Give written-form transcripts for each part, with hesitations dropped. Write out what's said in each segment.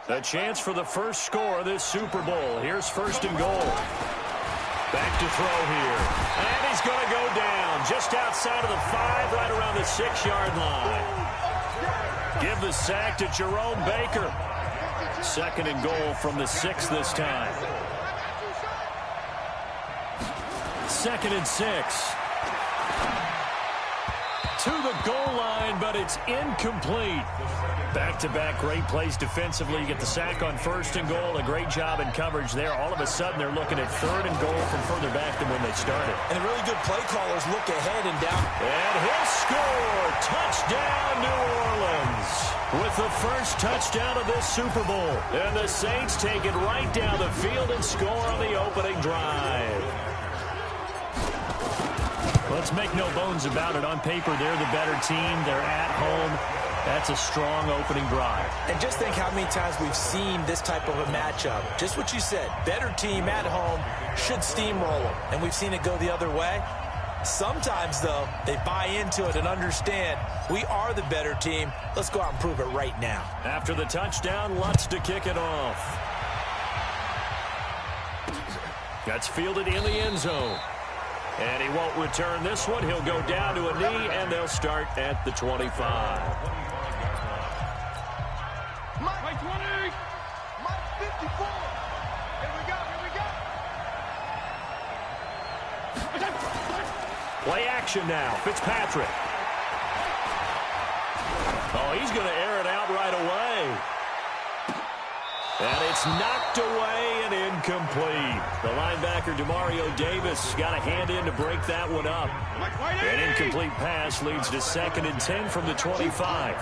A chance for the first score of this Super Bowl. Here's first and goal. Back to throw here. And he's going to go down just outside of the 5, right around the 6-yard line. Give the sack to Jerome Baker. Second and goal from the 6 this time. Second and 6. To the goal line, but it's incomplete. Back-to-back great plays defensively. You get the sack on first and goal. A great job in coverage there. All of a sudden, they're looking at third and goal from further back than when they started. And the really good play callers look ahead and down. And he'll score. Touchdown, New Orleans. With the first touchdown of this Super Bowl. And the Saints take it right down the field and score on the opening drive. Let's make no bones about it. On paper, they're the better team. They're at home. That's a strong opening drive. And just think how many times we've seen this type of a matchup. Just what you said. Better team at home should steamroll them. And we've seen it go the other way. Sometimes, though, they buy into it and understand we are the better team. Let's go out and prove it right now. After the touchdown, Lutz to kick it off. That's fielded in the end zone. And he won't return this one. He'll go down to a knee, and they'll start at the 25. Mike 20. Mike 54. Here we go. Play action now. Fitzpatrick. Oh, he's going to air it out right away. And it's knocked away and incomplete. The linebacker, Demario Davis, got a hand in to break that one up. An incomplete pass leads to 2nd and 10 from the 25.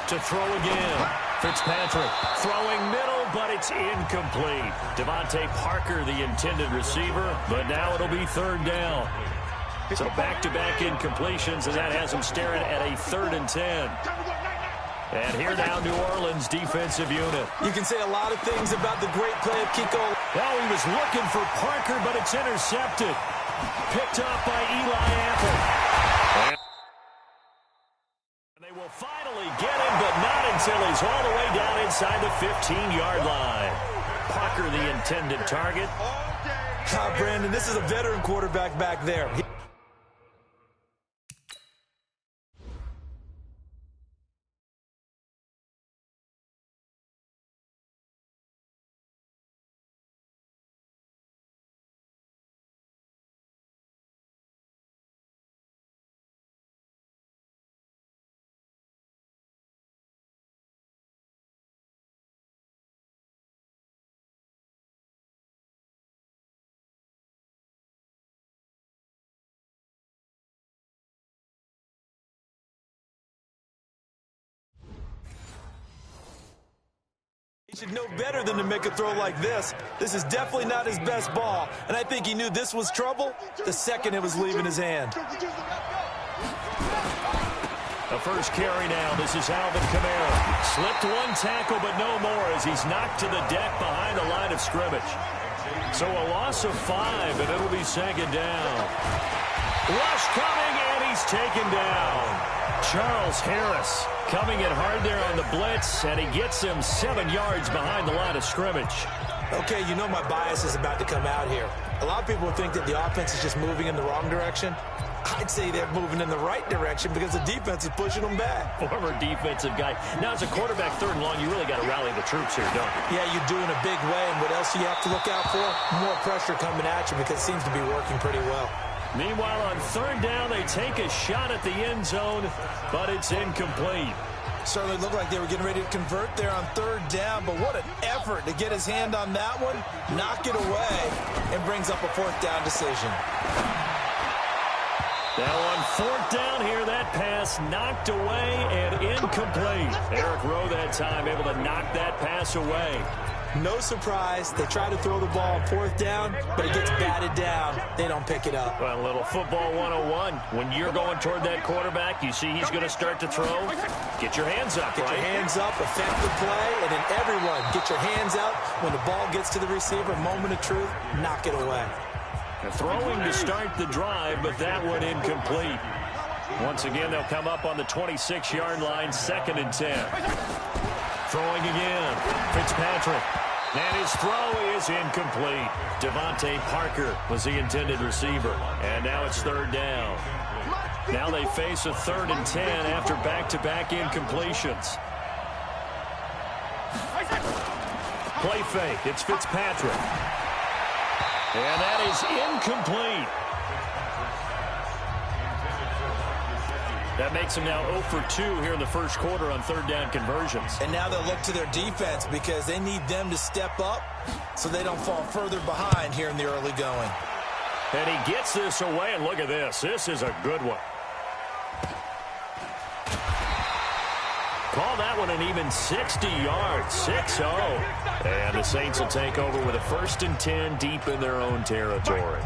To throw again. Fitzpatrick throwing middle, but it's incomplete. Devontae Parker, the intended receiver, but now it'll be 3rd down. So back-to-back incompletions, and that has him staring at a 3rd and 10. And here now, New Orleans defensive unit. You can say a lot of things about the great play of Kiko. Well, he was looking for Parker, but it's intercepted. Picked off by Eli Apple. And they will finally get him, but not until he's all the way down inside the 15-yard line. Parker, the intended target. Brandon, this is a veteran quarterback back there. He should know better than to make a throw like this. This is definitely not his best ball, and I think he knew this was trouble the second it was leaving his hand. The first carry now. This is Alvin Kamara. Slipped one tackle, but no more as he's knocked to the deck behind the line of scrimmage. So a loss of 5, and it'll be 2nd down. Rush coming, and he's taken down. Charles Harris coming in hard there on the blitz, and he gets him 7 yards behind the line of scrimmage. Okay, you know my bias is about to come out here. A lot of people think that the offense is just moving in the wrong direction. I'd say they're moving in the right direction because the defense is pushing them back. Former defensive guy. Now, as a quarterback 3rd and long, you really got to rally the troops here, don't you? Yeah, you do in a big way, and what else do you have to look out for? More pressure coming at you because it seems to be working pretty well. Meanwhile, on 3rd down, they take a shot at the end zone, but it's incomplete. Certainly looked like they were getting ready to convert there on 3rd down, but what an effort to get his hand on that one, knock it away, and brings up a 4th down decision. Now on 4th down here, that pass knocked away and incomplete. Eric Rowe that time able to knock that pass away. No surprise. They try to throw the ball on 4th down, but it gets batted down. They don't pick it up. Well, a little football 101. When you're going toward that quarterback, you see he's going to start to throw. Get your hands up, Get right? your hands up, effective play, and then everyone get your hands out. When the ball gets to the receiver, moment of truth, knock it away. Throwing to start the drive, but that one incomplete. Once again, they'll come up on the 26-yard line, 2nd and 10. Throwing again. Fitzpatrick. And his throw is incomplete. Devontae Parker was the intended receiver. And now it's third down. Now they face a 3rd and 10 after back-to-back incompletions. Play fake. It's Fitzpatrick. And that is incomplete. That makes them now 0 for 2 here in the first quarter on 3rd down conversions. And now they'll look to their defense because they need them to step up so they don't fall further behind here in the early going. And he gets this away, and look at this. This is a good one. Call that one an even 60 yards, 6-0. And the Saints will take over with a 1st and 10 deep in their own territory.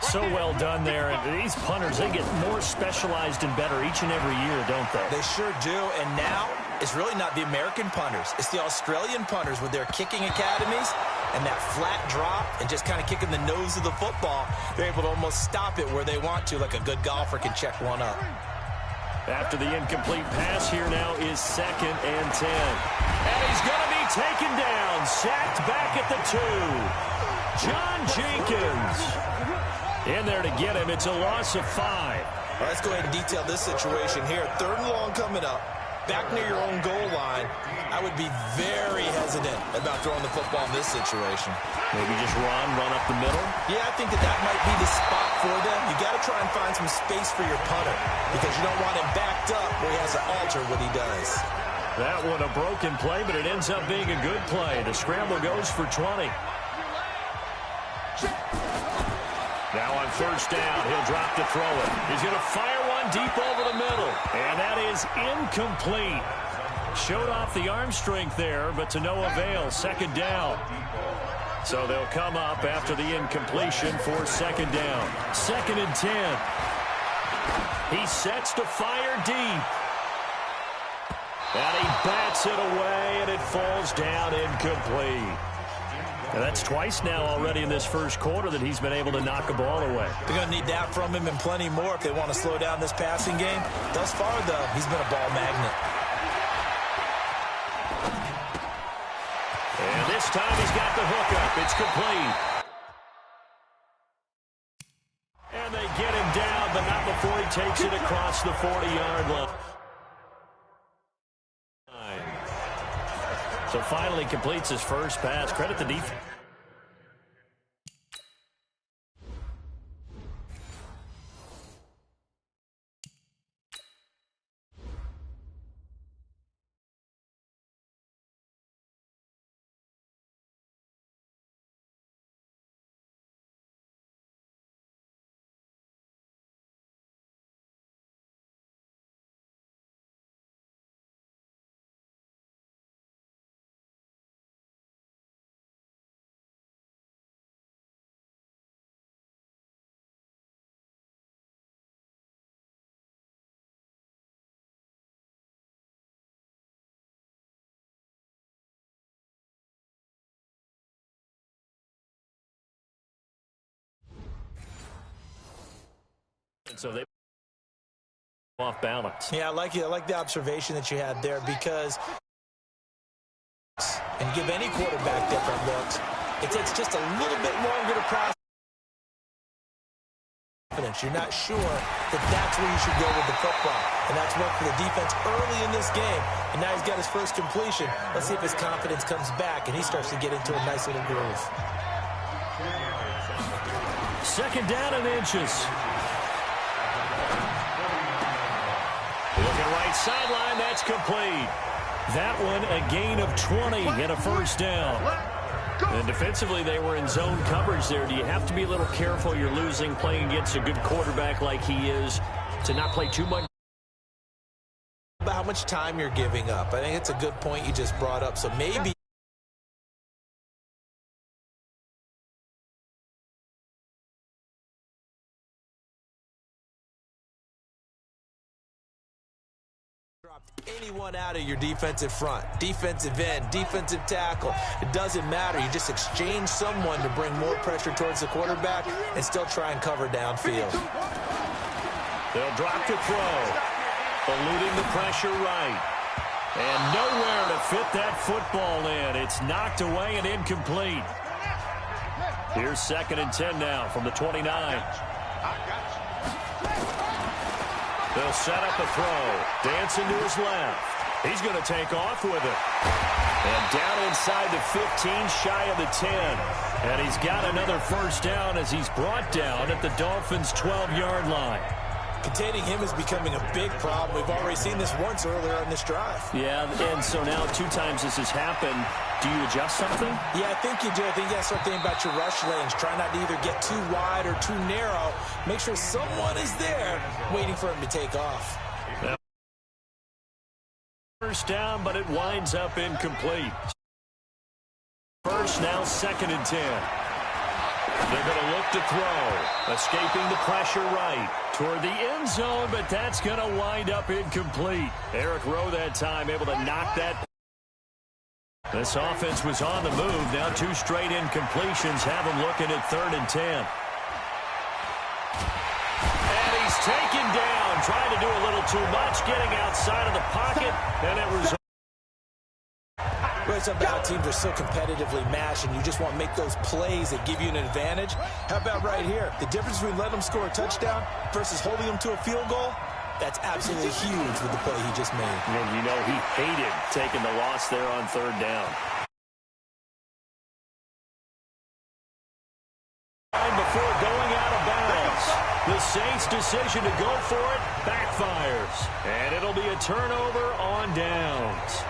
So well done there. And these punters, they get more specialized and better each and every year, don't they? They sure do. And now it's really not the American punters. It's the Australian punters with their kicking academies and that flat drop and just kind of kicking the nose of the football. They're able to almost stop it where they want to, like a good golfer can check one up. After the incomplete pass, here now is 2nd and 10. And he's going to be taken down, sacked back at the 2. John Jenkins in there to get him. It's a loss of 5. Well, let's go ahead and detail this situation here. 3rd and long coming up. Back near your own goal line. I would be very hesitant about throwing the football in this situation. Maybe just run up the middle? Yeah, I think that might be the spot for them. You got to try and find some space for your punter because you don't want him backed up where he has to alter what he does. That one a broken play, but it ends up being a good play. The scramble goes for 20. Now on 1st down, he'll drop to throw it. He's going to fire one deep over the middle. And that is incomplete. Showed off the arm strength there, but to no avail. 2nd down. So they'll come up after the incompletion for 2nd down. 2nd and 10. He sets to fire deep. And he bats it away, and it falls down incomplete. And that's twice now already in this first quarter that he's been able to knock a ball away. They're going to need that from him and plenty more if they want to slow down this passing game. Thus far, though, he's been a ball magnet. And this time he's got the hook up. It's complete. And they get him down, but not before he takes it across the 40-yard line. So finally completes his first pass. Credit the defense. And so they off balance. Yeah, I like it. I like the observation that you had there because and give any quarterback different looks. It takes just a little bit longer to process. You're not sure that that's where you should go with the football. And that's worked for the defense early in this game. And now he's got his first completion. Let's see if his confidence comes back and he starts to get into a nice little groove. 2nd down and inches. Looking right sideline, that's complete. That one a gain of 20 and a 1st down. And defensively, they were in zone coverage there. Do you have to be a little careful? You're losing, playing against a good quarterback like he is, to not play too much. About how much time you're giving up. I think it's a good point you just brought up. So maybe anyone out of your defensive front, defensive end, defensive tackle. It doesn't matter. You just exchange someone to bring more pressure towards the quarterback and still try and cover downfield. They'll drop to throw. Eluding the pressure right. And nowhere to fit that football in. It's knocked away and incomplete. Here's 2nd and 10 now from the 29. They'll set up a throw. Dancing to his left. He's going to take off with it. And down inside the 15, shy of the 10. And he's got another first down as he's brought down at the Dolphins' 12-yard line. Containing him is becoming a big problem. We've already seen this once earlier on this drive. Yeah, and so now 2 times this has happened. Do you adjust something? Yeah, I think you do. I think you got to start thinking about your rush lanes. Try not to either get too wide or too narrow. Make sure someone is there waiting for him to take off. First down, but it winds up incomplete. First, now 2nd and 10. They're going to look to throw. Escaping the pressure right toward the end zone, but that's going to wind up incomplete. Eric Rowe that time able to knock that. This offense was on the move. Now 2 straight incompletions have them looking at 3rd and 10. And he's taken down, trying to do a little too much, getting outside of the pocket, and it was. It's about teams are so competitively matched, and you just want to make those plays that give you an advantage. How about right here? The difference between letting them score a touchdown versus holding them to a field goal, that's absolutely huge with the play he just made. And you know he hated taking the loss there on 3rd down. Before going out of bounds, the Saints' decision to go for it backfires. And it'll be a turnover on downs.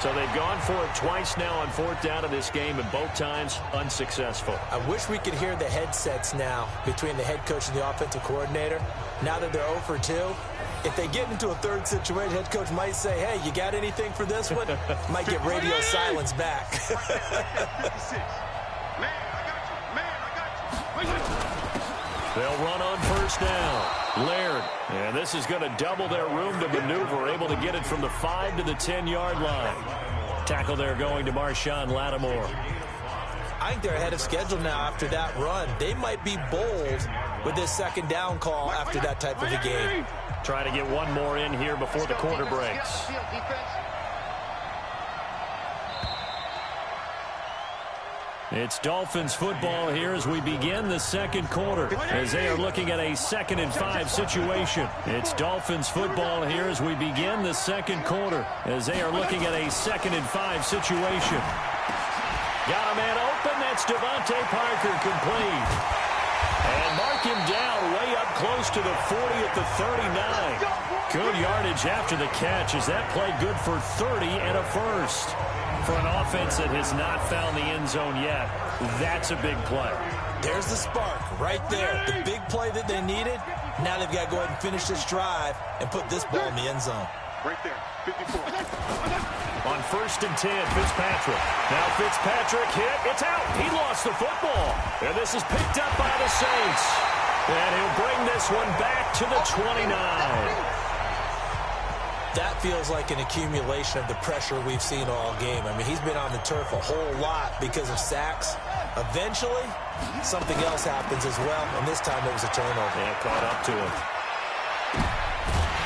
So they've gone for it twice now on 4th down in this game, and both times unsuccessful. I wish we could hear the headsets now between the head coach and the offensive coordinator. Now that they're 0 for 2, if they get into a 3rd situation, head coach might say, hey, you got anything for this one? Might get radio silence back. They'll run on 1st down. Laird. And this is going to double their room to maneuver, able to get it from the 5 to the 10-yard line. Tackle there going to Marshawn Lattimore. I think they're ahead of schedule now after that run. They might be bold with this 2nd down call after that type of a game. Trying to get one more in here before the quarter breaks. It's Dolphins football here as we begin the 2nd quarter, as they are looking at a 2nd and 5 situation. It's Dolphins football here as we begin the 2nd quarter, as they are looking at a 2nd and 5 situation. Got a man open. That's Devontae Parker, complete. And mark him down way up close to the 40 at the 39. Good yardage after the catch as that play good for 30 and a first. For an offense that has not found the end zone yet, that's a big play. There's the spark right there. The big play that they needed. Now they've got to go ahead and finish this drive and put this ball in the end zone. Right there, 54. On 1st and 10, Fitzpatrick. Now Fitzpatrick hit. It's out. He lost the football. And this is picked up by the Saints. And he'll bring this one back to the 29. That feels like an accumulation of the pressure we've seen all game. I mean, he's been on the turf a whole lot because of sacks. Eventually, something else happens as well, and this time it was a turnover. Yeah, caught up to him.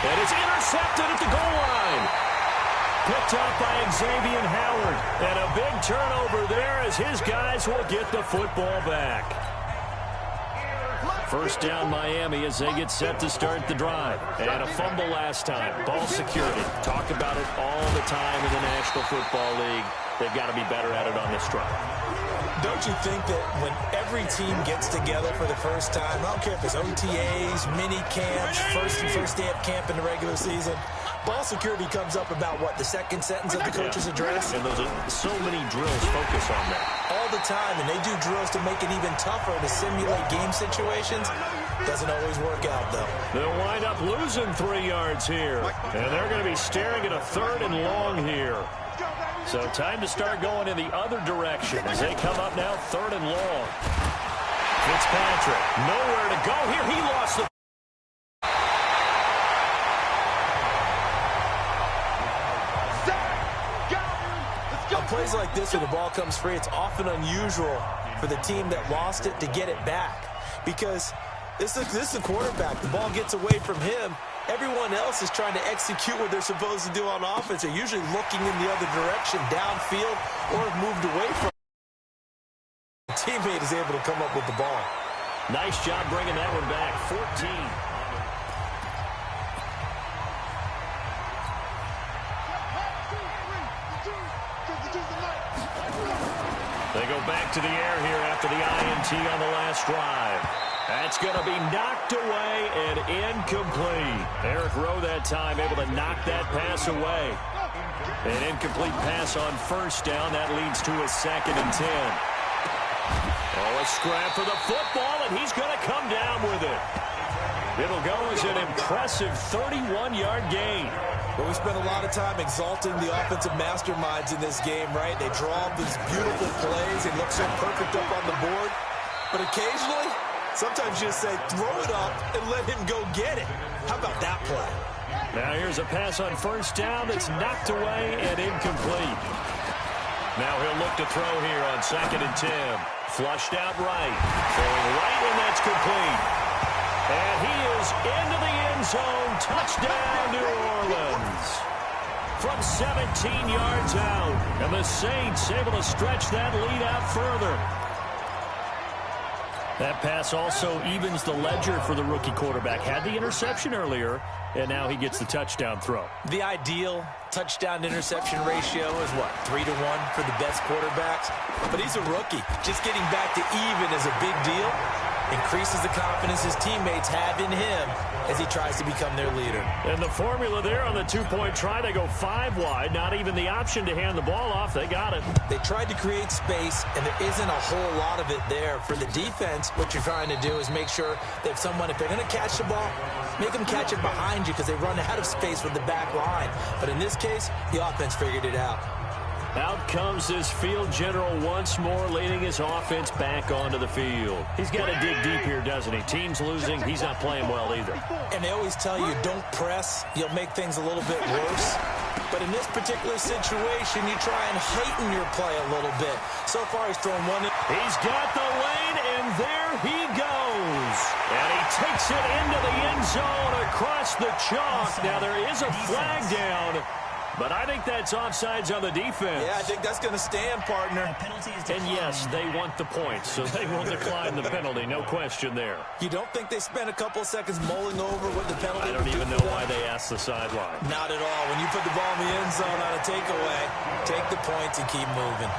And it's intercepted at the goal line. Picked up by Xavier Howard. And a big turnover there as his guys will get the football back. First down Miami as they get set to start the drive. And a fumble last time. Ball security. Talk about it all the time in the National Football League. They've got to be better at it on this drive. Don't you think that when every team gets together for the first time, I don't care if it's OTAs, mini camps, first day of camp in the regular season, ball security comes up about what, the 2nd sentence of the coach's address? And those are so many drills focus on that. All the time, and they do drills to make it even tougher to simulate game situations. Doesn't always work out, though. They'll wind up losing 3 yards here. And they're going to be staring at a 3rd and long here. So time to start going in the other direction as they come up now 3rd and long. Fitzpatrick, nowhere to go here. He lost the... Plays like this where the ball comes free, it's often unusual for the team that lost it to get it back because this is a quarterback. The ball gets away from him, Everyone else is trying to execute what they're supposed to do on offense. They're usually looking in the other direction, downfield, or have moved away from it. The teammate is able to come up with the ball. Nice job bringing that one back. 14. They go back to the air here after the INT on the last drive. That's going to be knocked away and incomplete. Eric Rowe that time able to knock that pass away. An incomplete pass on first down. That leads to a 2nd and 10. Oh, a scrap for the football, and he's going to come down with it. It'll go as an impressive 31-yard gain. Well, we spent a lot of time exalting the offensive masterminds in this game, right? They draw up these beautiful plays. They look so perfect up on the board. But occasionally, sometimes you just say, throw it up and let him go get it. How about that play? Now here's a pass on first down that's knocked away and incomplete. Now he'll look to throw here on 2nd and 10. Flushed out right. Throwing right, and that's complete. And he is into the end zone. Touchdown, New Orleans. From 17 yards out. And the Saints able to stretch that lead out further. That pass also evens the ledger for the rookie quarterback. Had the interception earlier, and now he gets the touchdown throw. The ideal touchdown-interception ratio is what, 3-1 for the best quarterbacks? But he's a rookie. Just getting back to even is a big deal. Increases the confidence his teammates have in him as he tries to become their leader. And the formula there on the two-point try, they go 5 wide. Not even the option to hand the ball off. They got it. They tried to create space, and there isn't a whole lot of it there. For the defense, what you're trying to do is make sure that someone, if they're going to catch the ball, make them catch it behind you because they run out of space with the back line. But in this case, the offense figured it out. Out comes this field general once more, leading his offense back onto the field. He's got to dig deep here, doesn't he? Team's losing. He's not playing well either. And they always tell you, don't press. You'll make things a little bit worse. But in this particular situation, you try and heighten your play a little bit. So far, he's thrown one. He's got the lane, and there he goes. And he takes it into the end zone across the chalk. Now, there is a flag down. But I think that's offsides on the defense. Yeah, I think that's going to stand, partner. And yes, they want the points, so they will decline the penalty. No question there. You don't think they spent a couple of seconds mulling over what the penalty I don't even know why they asked the sideline. Not at all. When you put the ball in the end zone on a takeaway, take the points and keep moving.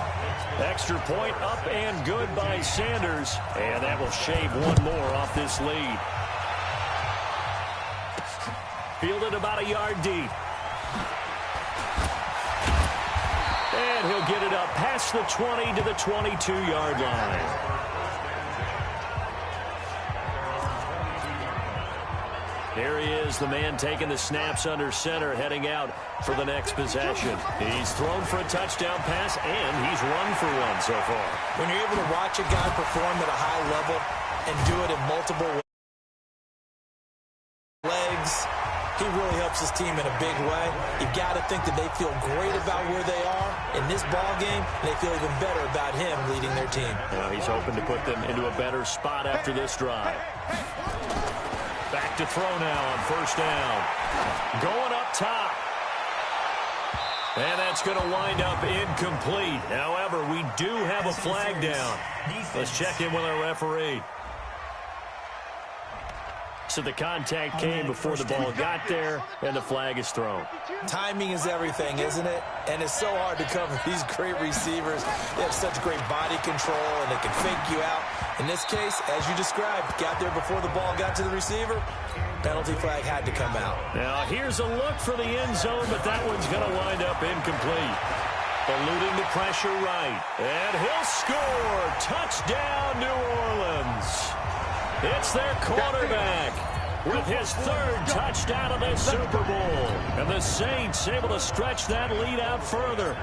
Extra point up and good by Sanders. And that will shave one more off this lead. Fielded about a yard deep. And he'll get it up past the 20 to the 22-yard line. Here he is, the man taking the snaps under center, heading out for the next possession. He's thrown for a touchdown pass, and he's run for one so far. When you're able to watch a guy perform at a high level and do it in multiple legs, he really helps his team in a big way. You've got to think that they feel great about where they are in this ball game, and they feel even better about him leading their team. Now he's hoping to put them into a better spot after this drive. Back to throw now on first down. Going up top. And that's going to wind up incomplete. However, we do have a flag down. Let's check in with our referee. So the contact came before the ball got there, and the flag is thrown. Timing is everything, isn't it? And it's so hard to cover these great receivers. They have such great body control, and they can fake you out. In this case, as you described, got there before the ball got to the receiver. Penalty flag had to come out. Now, here's a look for the end zone, but that one's going to wind up incomplete. Eluding the pressure right. And he'll score. Touchdown, New Orleans. It's their quarterback with his third touchdown of the Super Bowl. And the Saints able to stretch that lead out further.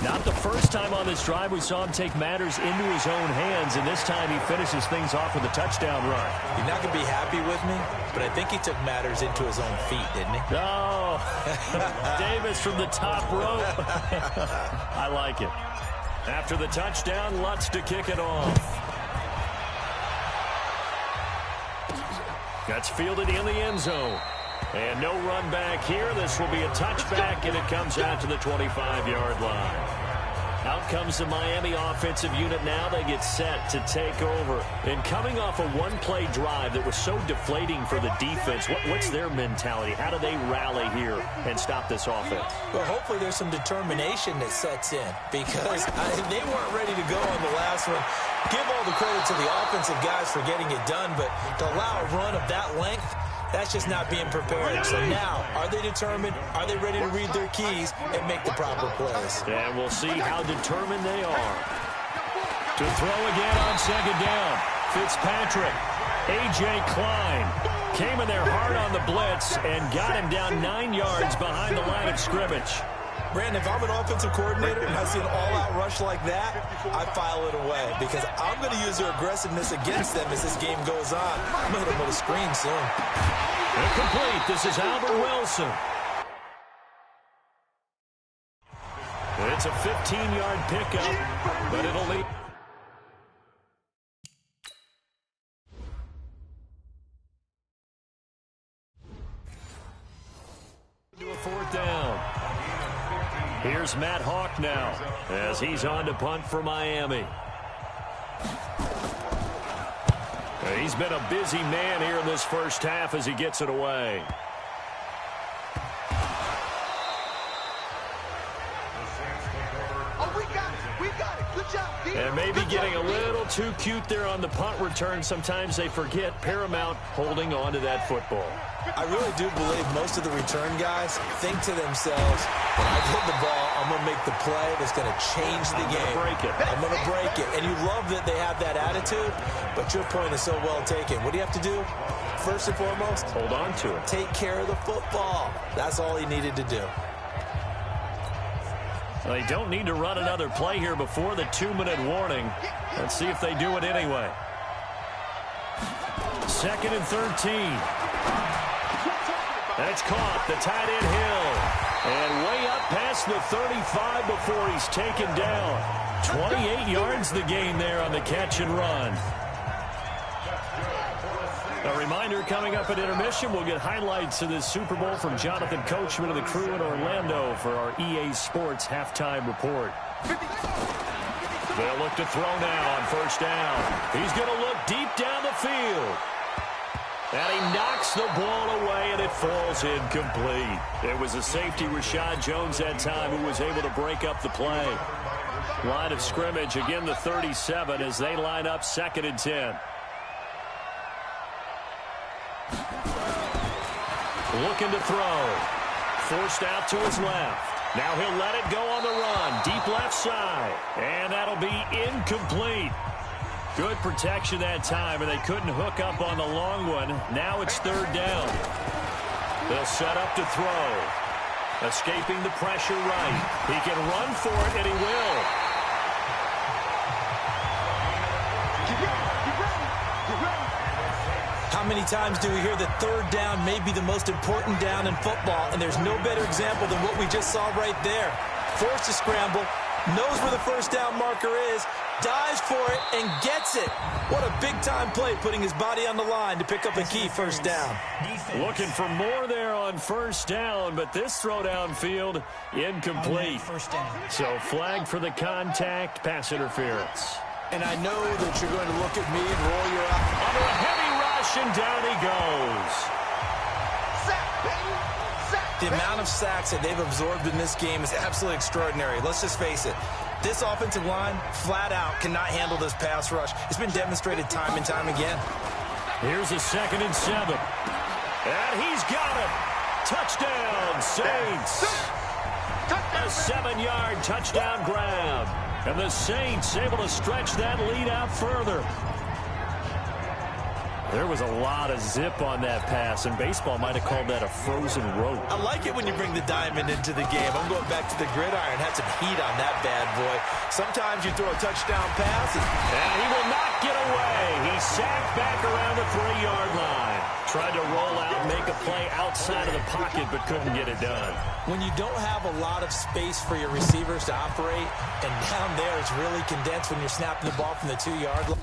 Not the first time on this drive we saw him take matters into his own hands, and this time he finishes things off with a touchdown run. You're not going to be happy with me, but I think he took matters into his own feet, didn't he? Oh, Davis from the top rope. I like it. After the touchdown, Lutz to kick it off. That's fielded in the end zone. And no run back here. This will be a touchback, and it comes out to the 25-yard line. Out comes the Miami offensive unit now. They get set to take over. And coming off a one-play drive that was so deflating for the defense, what's their mentality? How do they rally here and stop this offense? Well, hopefully there's some determination that sets in because they weren't ready to go on the last one. Give all the credit to the offensive guys for getting it done, but to allow a run of that length, that's just not being prepared. So now, are they determined? Are they ready to read their keys and make the proper plays? And we'll see how determined they are. To throw again on second down. Fitzpatrick. A.J. Klein came in there hard on the blitz and got him down 9 yards behind the line of scrimmage. Brandon, if I'm an offensive coordinator and I see an all-out rush like that, I file it away because I'm going to use their aggressiveness against them as this game goes on. I'm going to hit them with a screen soon. Incomplete. This is Albert Wilson. It's a 15-yard pickup, but it'll lead. To a fourth down. Here's Matt Hawk now as he's on to punt for Miami. He's been a busy man here in this first half as he gets it away. Oh, we got it. We got it. Good job, D. And maybe getting a little too cute there on the punt return. Sometimes they forget paramount holding on to that football. I really do believe most of the return guys think to themselves, when I hit the ball, I'm going to make the play that's going to change the game. I'm going to break it. And you love that they have that attitude, but your point is so well taken. What do you have to do? First and foremost, hold on to it. Take care of the football. That's all he needed to do. They don't need to run another play here before the 2-minute warning. Let's see if they do it anyway. 2nd and 13. That's caught. The tight end Hill. And way up past the 35 before he's taken down. 28 yards the gain there on the catch and run. A reminder, coming up at intermission, we'll get highlights of this Super Bowl from Jonathan Coachman of the crew in Orlando for our EA Sports halftime report. They'll look to throw now on first down. He's going to look deep down the field. And he knocks the ball away, and it falls incomplete. It was a safety, Rashad Jones, that time, who was able to break up the play. Line of scrimmage, again the 37, as they line up 2nd and 10. Looking to throw. Forced out to his left. Now he'll let it go on the run. Deep left side. And that'll be incomplete. Good protection that time, and they couldn't hook up on the long one. Now it's 3rd down. They'll set up to throw. Escaping the pressure right. He can run for it, and he will. How many times do we hear that 3rd down may be the most important down in football, and there's no better example than what we just saw right there. Forced to scramble, knows where the first down marker is, dives for it, and gets it. What a big-time play, putting his body on the line to pick up a key first down. Looking for more there on first down, but this throw downfield, incomplete. So flag for the contact, pass interference. And I know that you're going to look at me and roll your eyes. Under a heavy rush, and down he goes. Sack, baby. Sack, the amount of sacks that they've absorbed in this game is absolutely extraordinary. Let's just face it. This offensive line, flat out, cannot handle this pass rush. It's been demonstrated time and time again. Here's a 2nd and 7. And he's got it. Touchdown, Saints. A 7-yard touchdown grab. And the Saints able to stretch that lead out further. There was a lot of zip on that pass, and baseball might have called that a frozen rope. I like it when you bring the diamond into the game. I'm going back to the gridiron. Had some heat on that bad boy. Sometimes you throw a touchdown pass. And he will not get away. He sacked back around the 3-yard line. Tried to roll out and make a play outside of the pocket, but couldn't get it done. When you don't have a lot of space for your receivers to operate, and down there it's really condensed when you're snapping the ball from the 2-yard line.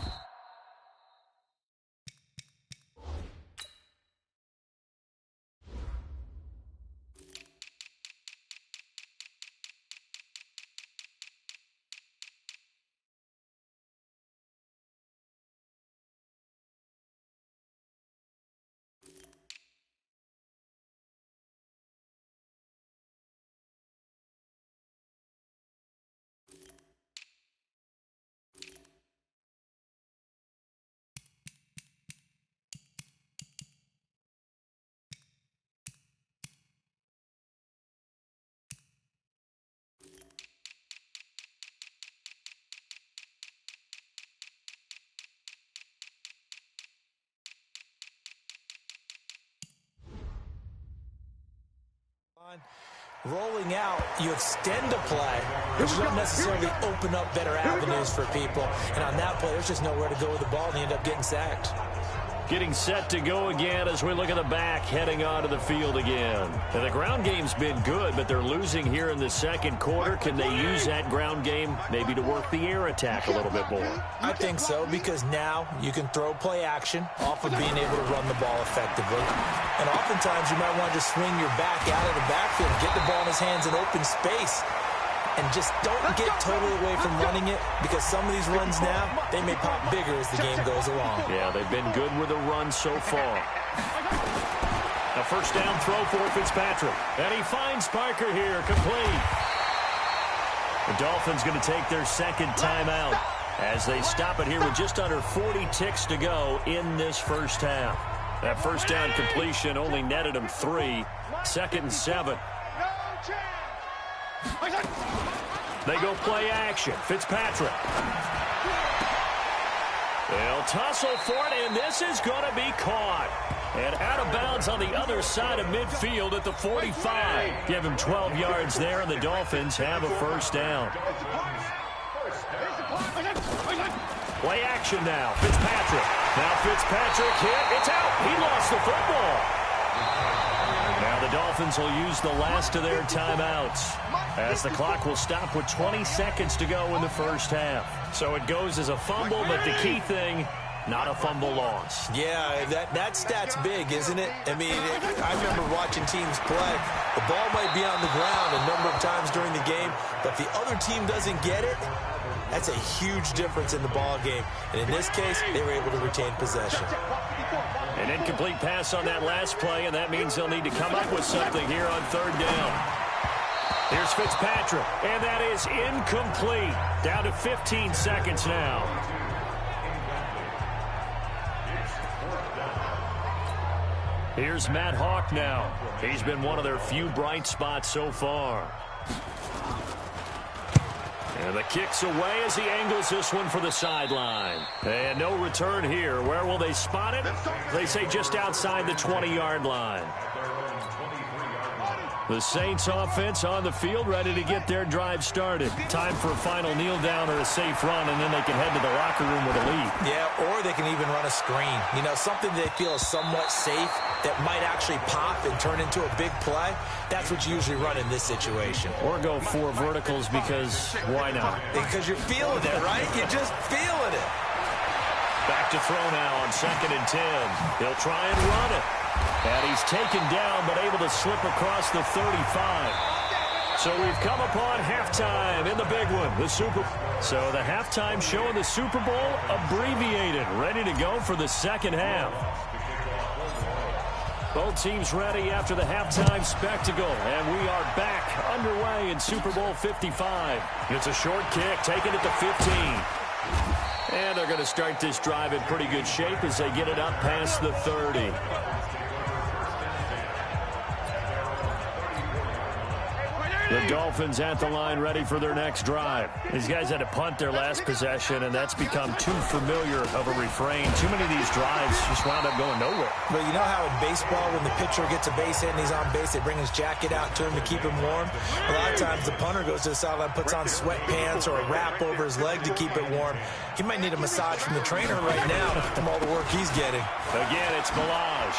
Rolling out, you extend a play, but you don't necessarily open up better avenues for people. And on that play, there's just nowhere to go with the ball, and you end up getting sacked. Getting set to go again as we look at the back, heading onto the field again. And the ground game's been good, but they're losing here in the second quarter. Can they use that ground game maybe to work the air attack a little bit more? I think so, because now you can throw play action off of being able to run the ball effectively. And oftentimes you might want to just swing your back out of the backfield, get the ball in his hands in open space, and just don't get totally away from running it, because some of these runs now, they may pop bigger as the game goes along. Yeah, they've been good with the run so far. A first down throw for Fitzpatrick. And he finds Parker here, complete. The Dolphins going to take their second timeout as they stop it here with just under 40 ticks to go in this first half. That first down completion only netted them 3. 2nd and 7. They go play action. Fitzpatrick. They'll tussle for it, and this is going to be caught. And out of bounds on the other side of midfield at the 45. Give him 12 yards there, and the Dolphins have a first down. Play action now. Fitzpatrick. Now Fitzpatrick hit. It's out. He lost the football. Now the Dolphins will use the last of their timeouts, as the clock will stop with 20 seconds to go in the first half. So it goes as a fumble, but the key thing, not a fumble loss. Yeah, that stat's big, isn't it? I mean, I remember watching teams play. The ball might be on the ground a number of times during the game, but if the other team doesn't get it, that's a huge difference in the ball game. And in this case, they were able to retain possession. An incomplete pass on that last play, and that means they'll need to come up with something here on third down. Here's Fitzpatrick, and that is incomplete. Down to 15 seconds now. Here's Matt Hawk now. He's been one of their few bright spots so far. And the kick's away as he angles this one for the sideline. And no return here. Where will they spot it? They say just outside the 20-yard line. The Saints offense on the field, ready to get their drive started. Time for a final kneel down or a safe run, and then they can head to the locker room with a lead. Yeah, or they can even run a screen. You know, something they feel is somewhat safe that might actually pop and turn into a big play. That's what you usually run in this situation. Or go 4 verticals, because why not? Because you're feeling it, right? You're just feeling it. Back to throw now on 2nd and 10. He'll try and run it. And he's taken down, but able to slip across the 35. So we've come upon halftime in the big one, So the halftime show in the Super Bowl abbreviated, ready to go for the second half. Both teams ready after the halftime spectacle, and we are back underway in Super Bowl 55. It's a short kick, taken at the 15. And they're going to start this drive in pretty good shape as they get it up past the 30. The Dolphins at the line, ready for their next drive. These guys had to punt their last possession, and that's become too familiar of a refrain. Too many of these drives just wound up going nowhere. But you know how in baseball, when the pitcher gets a base hit and he's on base, they bring his jacket out to him to keep him warm? A lot of times the punter goes to the sideline, puts on sweatpants or a wrap over his leg to keep it warm. He might need a massage from the trainer right now from all the work he's getting. Again, it's Balaj.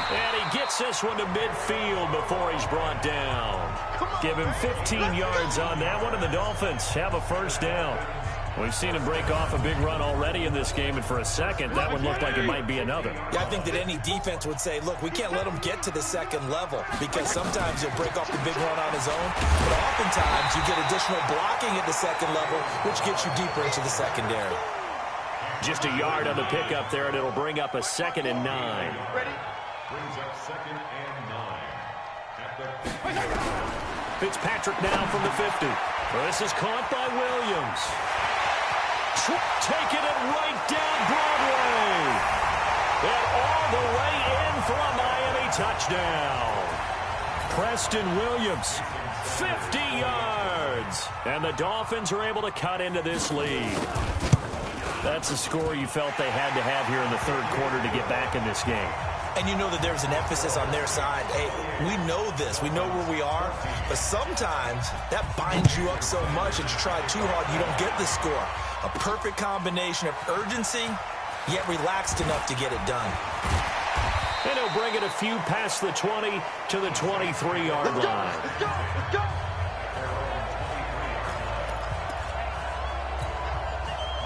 And he gets this one to midfield before he's brought down. Give him 15 yards on that one, and the Dolphins have a first down. We've seen him break off a big run already in this game, and for a second, that one looked like it might be another. Yeah, I think that any defense would say, look, we can't let him get to the second level, because sometimes he'll break off the big run on his own, but oftentimes you get additional blocking at the second level, which gets you deeper into the secondary. Just a yard on the pickup there, and it'll bring up a 2nd and 9. Ready? Brings up 2nd and 9. Fitzpatrick now from the 50. This is caught by Williams. Taking it right down Broadway. And all the way in for a Miami touchdown. Preston Williams, 50 yards. And the Dolphins are able to cut into this lead. That's a score you felt they had to have here in the third quarter to get back in this game. And you know that there's an emphasis on their side. Hey, we know this. We know where we are. But sometimes that binds you up so much that you try too hard, you don't get the score. A perfect combination of urgency, yet relaxed enough to get it done. And he'll bring it a few past the 20 to the 23-yard line. Let's go.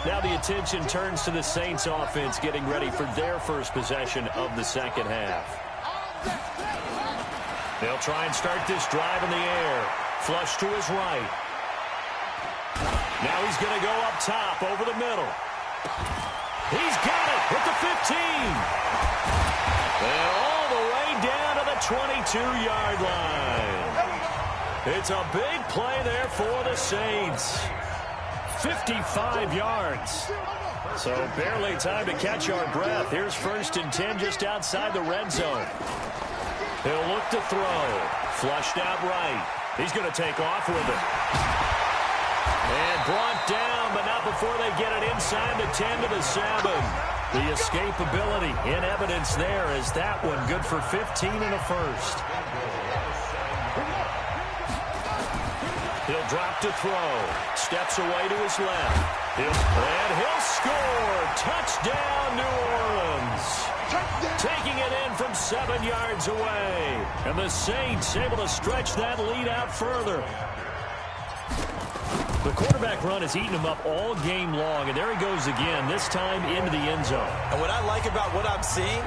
Now the attention turns to the Saints offense getting ready for their first possession of the second half. They'll try and start this drive in the air. Flush to his right. Now he's going to go up top over the middle. He's got it at the 15. And all the way down to the 22-yard line. It's a big play there for the Saints. 55 yards. So barely time to catch our breath. Here's 1st and 10 just outside the red zone. He'll look to throw. Flushed out right. He's going to take off with it. And brought down, but not before they get it inside the 10 to the 7. The escapability in evidence there as that one good for 15 and a first. He'll drop to throw. Steps away to his left. And he'll score. Touchdown, New Orleans. Taking it in from 7 yards away. And the Saints able to stretch that lead out further. The quarterback run has eaten him up all game long. And there he goes again, this time into the end zone. And what I like about what I'm seeing,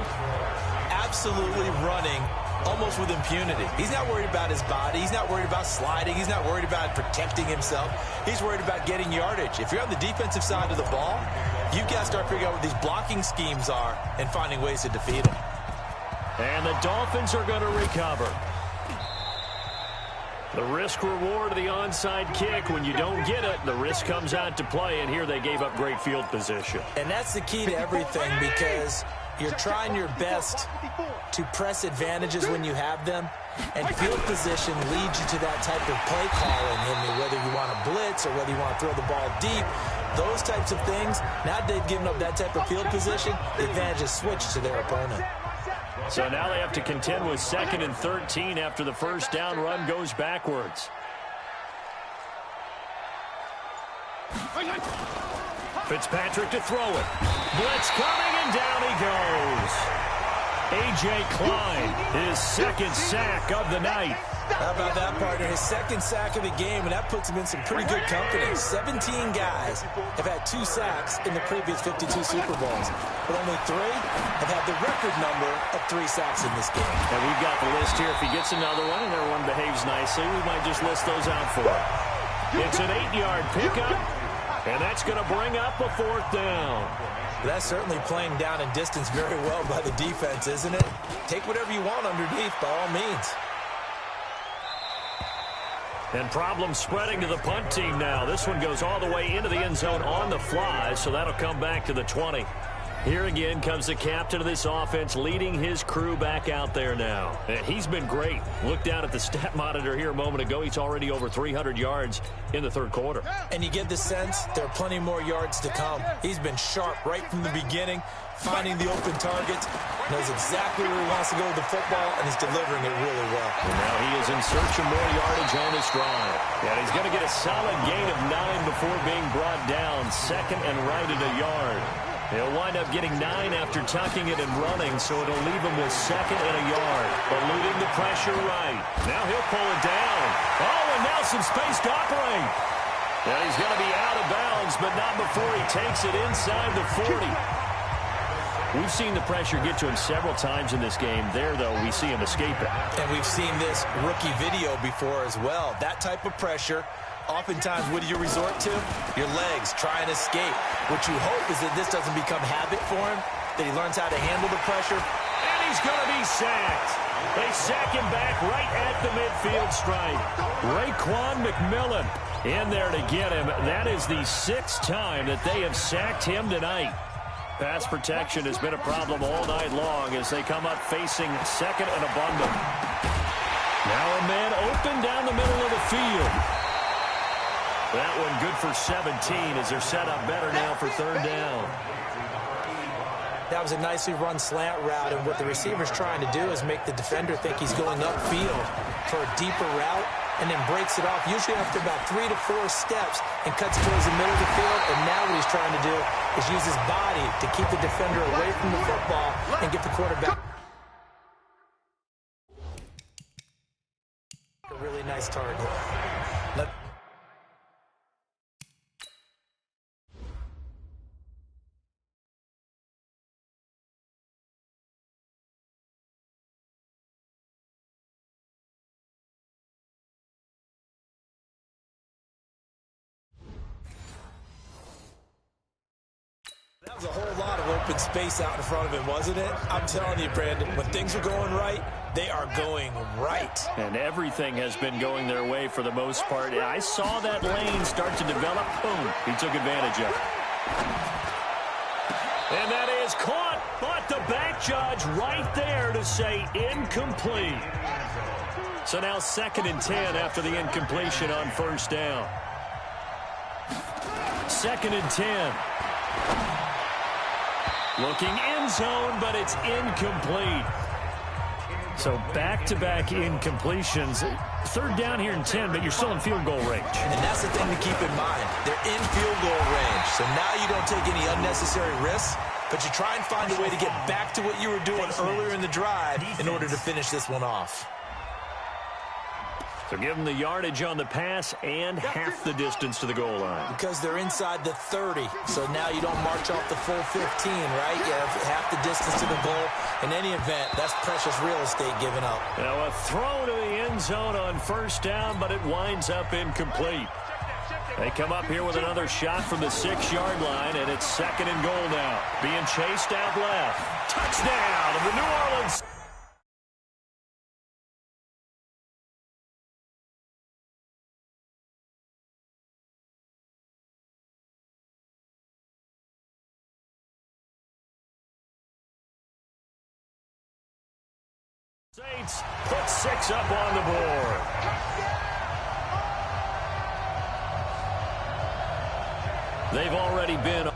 absolutely running almost with impunity. He's not worried about his body. He's not worried about sliding. He's not worried about protecting himself. He's worried about getting yardage. If you're on the defensive side of the ball, you've got to start figuring out what these blocking schemes are and finding ways to defeat them. And the Dolphins are going to recover. The risk-reward of the onside kick. When you don't get it, the risk comes out to play, and here they gave up great field position. And that's the key to everything, because you're trying your best to press advantages when you have them, and field position leads you to that type of play calling. Whether you want to blitz or whether you want to throw the ball deep, those types of things, now that they've given up that type of field position, the advantage is switched to their opponent. So now they have to contend with 2nd and 13 after the first down run goes backwards. Fitzpatrick to throw it. Blitz coming, and down he goes. A.J. Klein, his 2nd sack of the night. How about that, partner? His 2nd sack of the game, and that puts him in some pretty good company. 17 guys have had 2 sacks in the previous 52 Super Bowls, but only 3 have had the record number of 3 sacks in this game. And we've got the list here. If he gets another one and everyone behaves nicely, we might just list those out for him. It's an 8-yard pickup, and that's going to bring up a 4th down. That's certainly playing down in distance very well by the defense, isn't it? Take whatever you want underneath, by all means. And problems spreading to the punt team now. This one goes all the way into the end zone on the fly, so that'll come back to the 20. Here again comes the captain of this offense, leading his crew back out there now. And he's been great. Look down at the stat monitor here a moment ago. He's already over 300 yards in the 3rd quarter. And you get the sense there are plenty more yards to come. He's been sharp right from the beginning, finding the open targets, knows exactly where he wants to go with the football, and he's delivering it really well. And now he is in search of more yardage on this drive. And he's going to get a solid gain of 9 before being brought down. 2nd and right at a yard. He'll wind up getting 9 after tucking it and running, so it'll leave him with 2nd and a yard. Eluding the pressure right. Now he'll pull it down. Oh, and now some space to operate. Now he's going to be out of bounds, but not before he takes it inside the 40. We've seen the pressure get to him several times in this game. There, though, we see him escape it. And we've seen this rookie video before as well. That type of pressure, oftentimes, what do you resort to? Your legs, try and escape. What you hope is that this doesn't become habit for him, that he learns how to handle the pressure. And he's going to be sacked. They sack him back right at the midfield stripe. Raekwon McMillan in there to get him. That is the 6th time that they have sacked him tonight. Pass protection has been a problem all night long as they come up facing 2nd and abundant. Now a man open down the middle of the field. That one good for 17 as they're set up better now for 3rd down. That was a nicely run slant route, and what the receiver's trying to do is make the defender think he's going upfield for a deeper route, and then breaks it off, usually after about 3 to 4 steps, and cuts towards the middle of the field. And now what he's trying to do is use his body to keep the defender away from the football and get the quarterback a really nice target. That was a whole lot of open space out in front of him, wasn't it? I'm telling you, Brandon, when things are going right, they are going right. And everything has been going their way for the most part. I saw that lane start to develop. Boom. He took advantage of it. And that is caught, but the back judge right there to say incomplete. So now 2nd and 10 after the incompletion on first down. 2nd and 10. Looking end zone, but it's incomplete. So back-to-back incompletions. 3rd down here and 10, but you're still in field goal range. And that's the thing to keep in mind. They're in field goal range. So now you don't take any unnecessary risks, but you try and find a way to get back to what you were doing earlier in the drive in order to finish this one off. So give them the yardage on the pass and half the distance to the goal line. Because they're inside the 30, so now you don't march off the full 15, right? You have half the distance to the goal. In any event, that's precious real estate given up. Now a throw to the end zone on first down, but it winds up incomplete. They come up here with another shot from the 6-yard line, and it's 2nd and goal now. Being chased out left. Touchdown of the New Orleans Saints put 6 up on the board. They've already been